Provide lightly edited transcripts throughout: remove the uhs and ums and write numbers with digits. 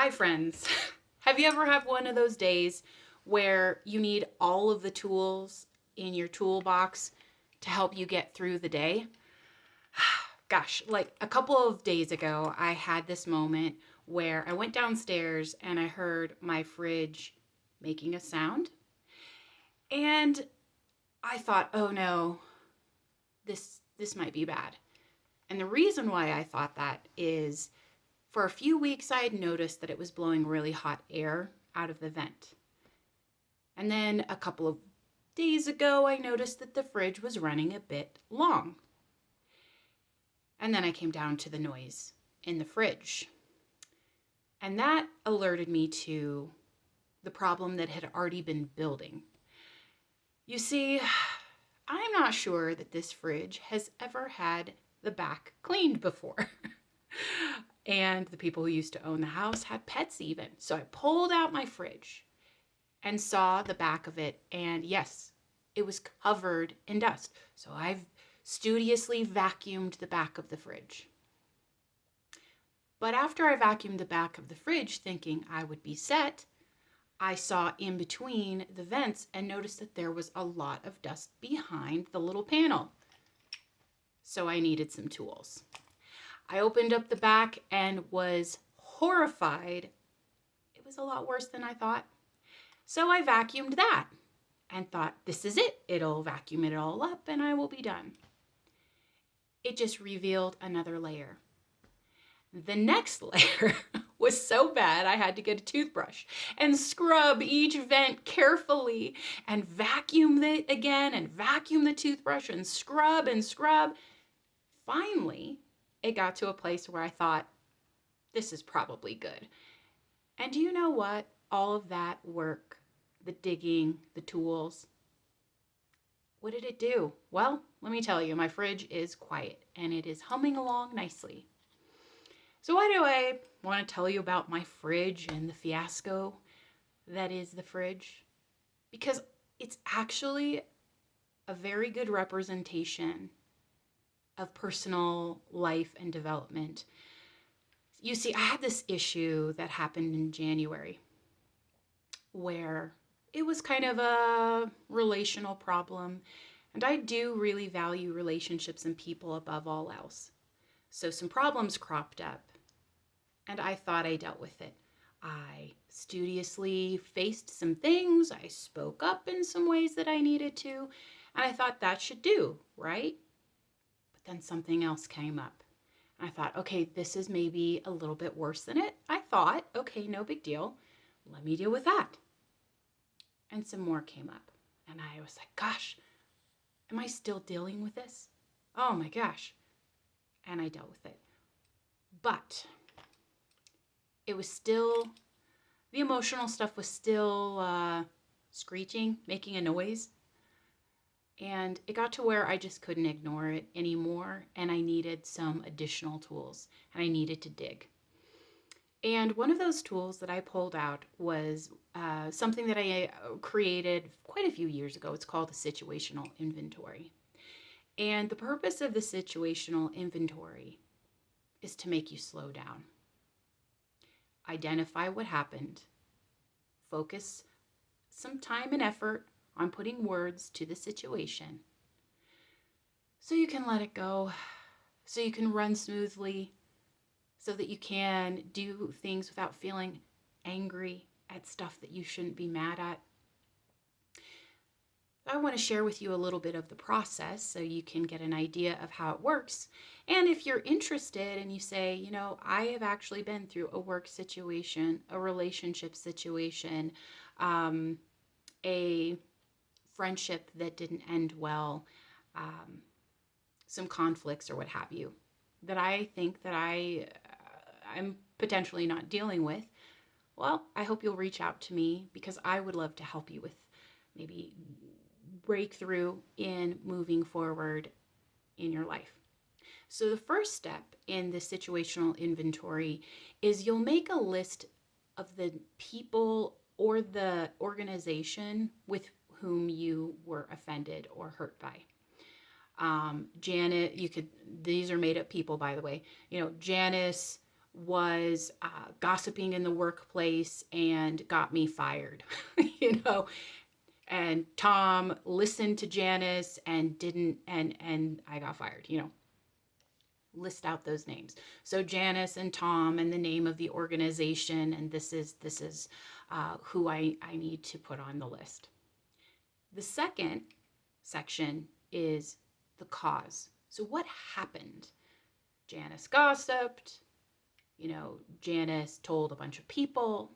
Hi, friends. Have you ever had one of those days where you need all of the tools in your toolbox to help you get through the day? Gosh, like a couple of days ago, I had this moment where I went downstairs and I heard my fridge making a sound. And I thought, oh no, this might be bad. And the reason why I thought that is for a few weeks, I had noticed that it was blowing really hot air out of the vent. And then a couple of days ago, I noticed that the fridge was running a bit long. And then I came down to the noise in the fridge. And that alerted me to the problem that had already been building. You see, I'm not sure that this fridge has ever had the back cleaned before. And the people who used to own the house had pets even. So I pulled out my fridge and saw the back of it. And yes, it was covered in dust. So I've studiously vacuumed the back of the fridge. But after I vacuumed the back of the fridge, thinking I would be set, I saw in between the vents and noticed that there was a lot of dust behind the little panel. So I needed some tools. I opened up the back and was horrified. It was a lot worse than I thought. So I vacuumed that and thought, this is it. It'll vacuum it all up and I will be done. It just revealed another layer. The next layer was so bad I had to get a toothbrush and scrub each vent carefully and vacuum it again and vacuum the toothbrush and scrub and scrub. Finally, it got to a place where I thought, this is probably good. And do you know what? All of that work, the digging, the tools, what did it do? Well, let me tell you, my fridge is quiet and it is humming along nicely. So why do I want to tell you about my fridge and the fiasco that is the fridge? Because it's actually a very good representation of personal life and development. You see, I had this issue that happened in January where it was kind of a relational problem, and I do really value relationships and people above all else. So some problems cropped up, and I thought I dealt with it. I studiously faced some things, I spoke up in some ways that I needed to, and I thought that should do, right? But then something else came up. I thought, okay, this is maybe a little bit worse than it. I thought, okay, no big deal. Let me deal with that. And some more came up. And I was like, gosh, am I still dealing with this? Oh my gosh. And I dealt with it. But it was still, the emotional stuff was still screeching, making a noise. And it got to where I just couldn't ignore it anymore, and I needed some additional tools, and I needed to dig. And one of those tools that I pulled out was something that I created quite a few years ago. It's called a Situational Inventory. And the purpose of the Situational Inventory is to make you slow down. Identify what happened. Focus some time and effort on putting words to the situation so you can let it go, so you can run smoothly, so that you can do things without feeling angry at stuff that you shouldn't be mad at. I want to share with you a little bit of the process so you can get an idea of how it works. And if you're interested and you say, you know, I have actually been through a work situation, a relationship situation, a friendship that didn't end well, some conflicts or what have you, that I think that I'm potentially not dealing with, well, I hope you'll reach out to me because I would love to help you with maybe breakthrough in moving forward in your life. So the first step in the situational inventory is you'll make a list of the people or the organization with whom you were offended or hurt by. Janet, these are made up people, by the way. You know, Janice was gossiping in the workplace and got me fired, and Tom listened to Janice and didn't, and I got fired, list out those names. So Janice and Tom and the name of the organization, and this is who I need to put on the list. The second section is the cause. So what happened? Janice gossiped. Janice told a bunch of people.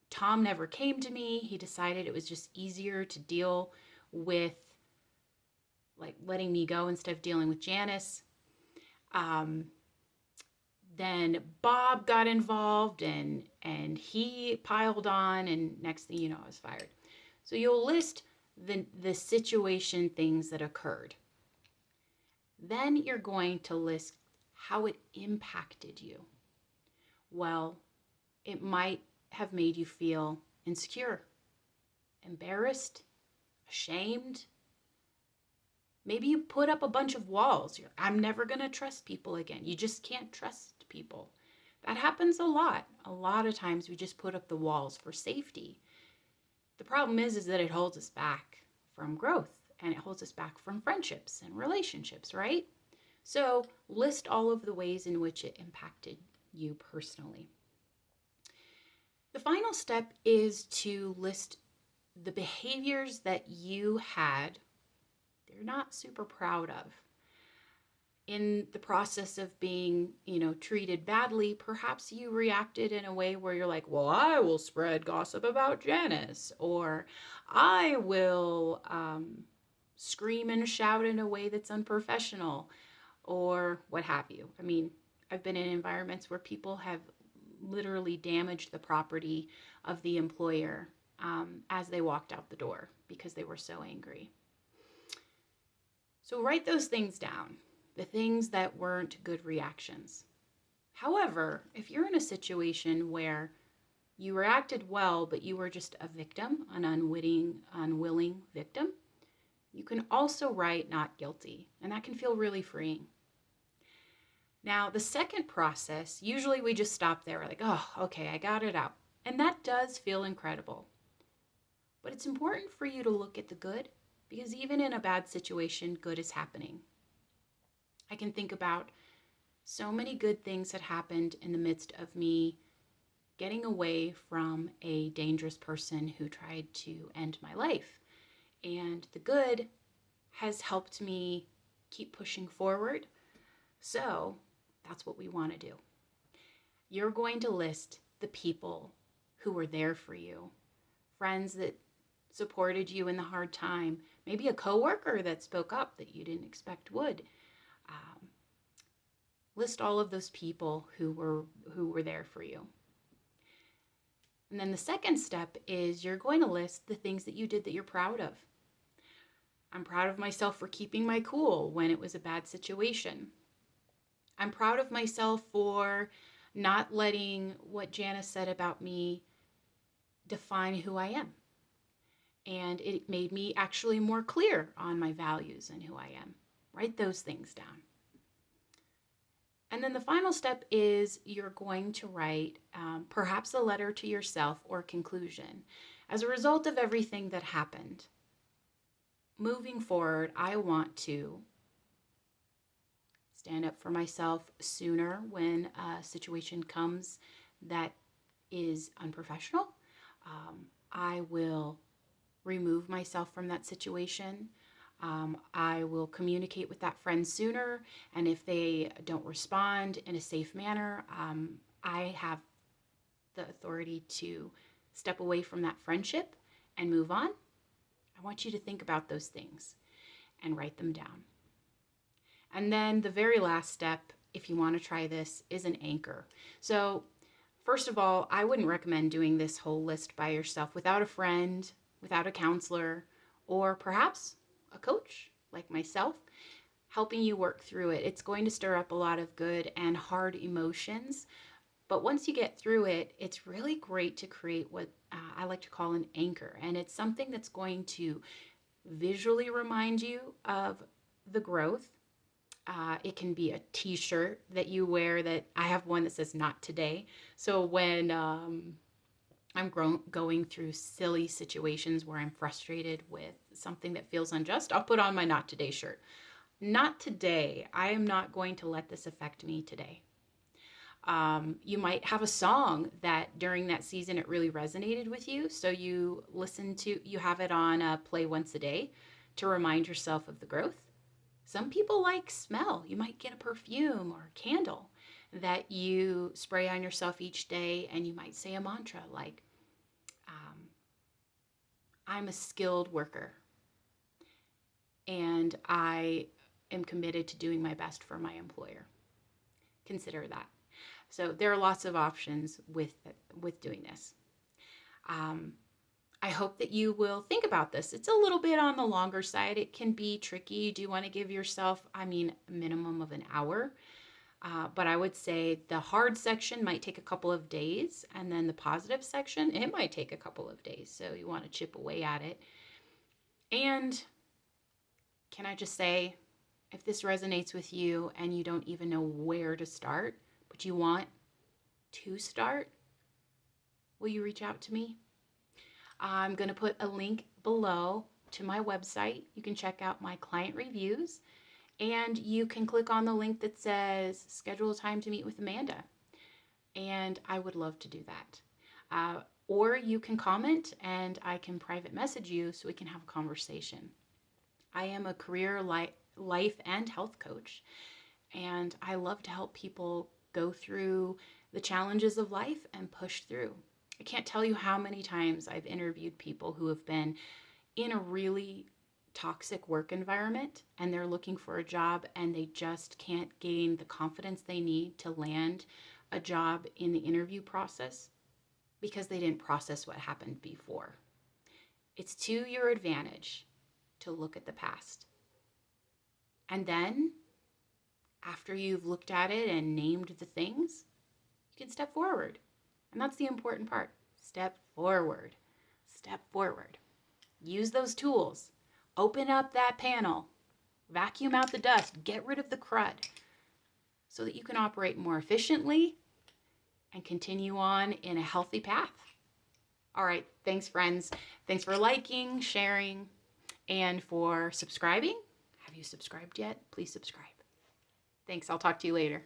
Tom never came to me. He decided it was just easier to deal with letting me go instead of dealing with Janice. Then Bob got involved and he piled on, and next thing you know, I was fired. So you'll list the situation things that occurred. Then you're going to list how it impacted you. Well, it might have made you feel insecure, embarrassed, ashamed. Maybe you put up a bunch of walls. I'm never going to trust people again. You just can't trust people. That happens a lot. A lot of times we just put up the walls for safety. The problem is that it holds us back from growth, and it holds us back from friendships and relationships, right? So list all of the ways in which it impacted you personally. The final step is to list the behaviors that you had they're not super proud of. In the process of being, treated badly, perhaps you reacted in a way where you're like, well, I will spread gossip about Janice, or I will scream and shout in a way that's unprofessional, or what have you. I mean, I've been in environments where people have literally damaged the property of the employer as they walked out the door because they were so angry. So write those things down, the things that weren't good reactions. However, if you're in a situation where you reacted well, but you were just a victim, an unwilling victim, you can also write not guilty, and that can feel really freeing. Now, the second process, usually we just stop there. We're like, oh, okay, I got it out. And that does feel incredible. But it's important for you to look at the good, because even in a bad situation, good is happening. I can think about so many good things that happened in the midst of me getting away from a dangerous person who tried to end my life. And the good has helped me keep pushing forward. So that's what we want to do. You're going to list the people who were there for you, friends that supported you in the hard time, maybe a coworker that spoke up that you didn't expect would. List all of those people who were there for you. And then the second step is you're going to list the things that you did that you're proud of. I'm proud of myself for keeping my cool when it was a bad situation. I'm proud of myself for not letting what Janice said about me define who I am. And it made me actually more clear on my values and who I am. Write those things down. And then the final step is you're going to write perhaps a letter to yourself or conclusion. As a result of everything that happened, moving forward, I want to stand up for myself sooner when a situation comes that is unprofessional. I will remove myself from that situation. I will communicate with that friend sooner, and if they don't respond in a safe manner, I have the authority to step away from that friendship and move on. I want you to think about those things and write them down. And then the very last step, if you want to try this, is an anchor. So first of all, I wouldn't recommend doing this whole list by yourself without a friend, without a counselor, or perhaps a coach like myself helping you work through it. It's going to stir up a lot of good and hard emotions. But once you get through it, it's really great to create what I like to call an anchor. And it's something that's going to visually remind you of the growth. It can be a t-shirt that you wear. That I have one that says "Not today." So when I'm going through silly situations where I'm frustrated with something that feels unjust, I'll put on my "Not today" shirt. Not today. I am not going to let this affect me today. You might have a song that during that season it really resonated with you, so you have it on play once a day to remind yourself of the growth. Some people like smell. You might get a perfume or a candle that you spray on yourself each day, and you might say a mantra like, I'm a skilled worker and I am committed to doing my best for my employer. Consider that. So there are lots of options with doing this. I hope that you will think about this. It's a little bit on the longer side. It can be tricky. You do want to give yourself, a minimum of an hour. But I would say the hard section might take a couple of days, and then the positive section, it might take a couple of days. So you want to chip away at it. And can I just say, if this resonates with you and you don't even know where to start, but you want to start, will you reach out to me? I'm going to put a link below to my website. You can check out my client reviews, and you can click on the link that says schedule a time to meet with Amanda. And I would love to do that. Or you can comment and I can private message you so we can have a conversation. I am a career life and health coach, and I love to help people go through the challenges of life and push through. I can't tell you how many times I've interviewed people who have been in a really toxic work environment and they're looking for a job and they just can't gain the confidence they need to land a job in the interview process because they didn't process what happened before. It's to your advantage to look at the past. And then, after you've looked at it and named the things, you can step forward. And that's the important part. Step forward. Step forward. Use those tools. Open up that panel. Vacuum out the dust. Get rid of the crud so that you can operate more efficiently and continue on in a healthy path. All right. Thanks, friends. Thanks for liking, sharing, and for subscribing. Have you subscribed yet? Please subscribe. Thanks. I'll talk to you later.